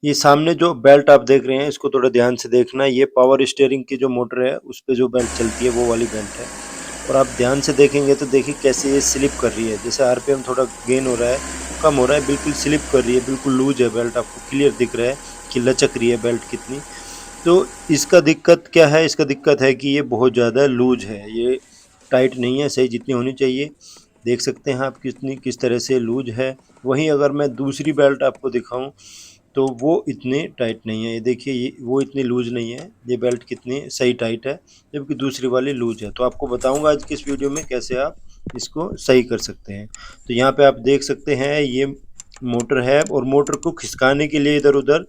ये सामने जो बेल्ट आप देख रहे हैं इसको थोड़ा ध्यान से देखना। ये पावर स्टीयरिंग की जो मोटर है उस पे जो बेल्ट चलती है वो वाली बेल्ट है। और आप ध्यान से देखेंगे तो देखिए कैसे ये स्लिप कर रही है। जैसे आरपीएम थोड़ा गेन हो रहा है, कम हो रहा है, बिल्कुल स्लिप कर रही है, बिल्कुल लूज है बेल्ट। आपको क्लियर दिख रहा है कि लचक रही है बेल्ट कितनी। तो इसका दिक्कत क्या है? इसका दिक्कत है कि ये बहुत ज़्यादा लूज है, ये टाइट नहीं है सही जितनी होनी चाहिए। देख सकते हैं आप किस तरह से लूज है। वहीं अगर मैं दूसरी बेल्ट आपको दिखाऊं तो वो इतनी टाइट नहीं है। ये देखिए, ये वो इतनी लूज नहीं है, ये बेल्ट कितनी सही टाइट है, जबकि दूसरी वाली लूज है। तो आपको बताऊंगा आज की इस वीडियो में कैसे आप इसको सही कर सकते हैं। तो यहाँ पे आप देख सकते हैं ये मोटर है, और मोटर को खिसकाने के लिए इधर उधर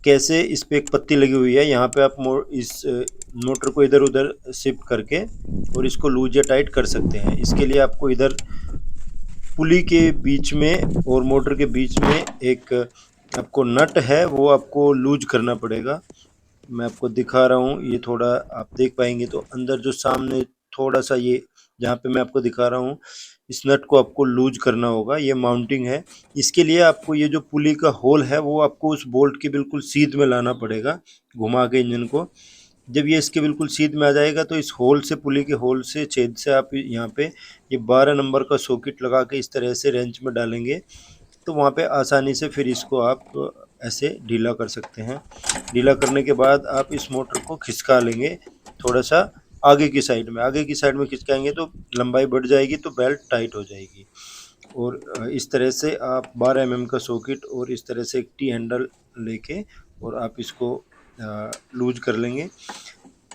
कैसे इस पे एक पत्ती लगी हुई है। यहाँ पे आप इस मोटर को इधर उधर शिफ्ट करके और इसको लूज या टाइट कर सकते हैं। इसके लिए आपको इधर पुली के बीच में और मोटर के बीच में एक आपको नट है, वो आपको लूज करना पड़ेगा। मैं आपको दिखा रहा हूँ, ये थोड़ा आप देख पाएंगे तो अंदर जो सामने थोड़ा सा ये जहाँ पे मैं आपको दिखा रहा हूँ, इस नट को आपको लूज करना होगा। ये माउंटिंग है। इसके लिए आपको ये जो पुली का होल है वो आपको उस बोल्ट के बिल्कुल सीध में लाना पड़ेगा, घुमा के इंजन को। जब ये इसके बिल्कुल सीध में आ जाएगा तो इस होल से, पुली के होल से, छेद से आप यहाँ पे ये 12 नंबर का सॉकेट लगा के इस तरह से रेंच में डालेंगे तो वहाँ पे आसानी से फिर इसको आप ऐसे ढीला कर सकते हैं। ढीला करने के बाद आप इस मोटर को खिसका लेंगे थोड़ा सा आगे की साइड में। आगे की साइड में खिसकाएंगे तो लंबाई बढ़ जाएगी, तो बेल्ट टाइट हो जाएगी। और इस तरह से आप 12 एमएम का सॉकेट और इस तरह से एक टी हैंडल लेके और आप इसको लूज कर लेंगे।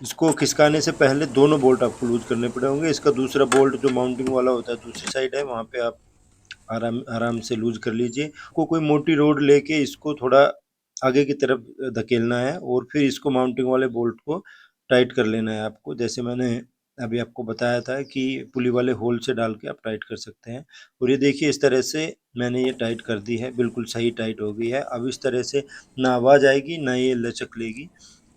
इसको खिसकाने से पहले दोनों बोल्ट आपको लूज करने पड़े होंगे। इसका दूसरा बोल्ट जो माउंटिंग वाला होता है दूसरी साइड है, वहाँ पे आप आराम आराम से लूज कर लीजिए। को कोई मोटी रोड लेके इसको थोड़ा आगे की तरफ धकेलना है और फिर इसको माउंटिंग वाले बोल्ट को टाइट कर लेना है आपको। जैसे मैंने अभी आपको बताया था कि पुली वाले होल से डाल के आप टाइट कर सकते हैं। और ये देखिए इस तरह से मैंने ये टाइट कर दी है, बिल्कुल सही टाइट हो गई है। अब इस तरह से ना आवाज़ आएगी ना ये लचक लेगी।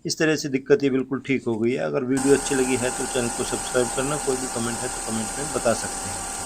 इस तरह से दिक्कत ये बिल्कुल ठीक हो गई है। अगर वीडियो अच्छी लगी है तो चैनल को सब्सक्राइब करना। कोई भी कमेंट है तो कमेंट में बता सकते हैं।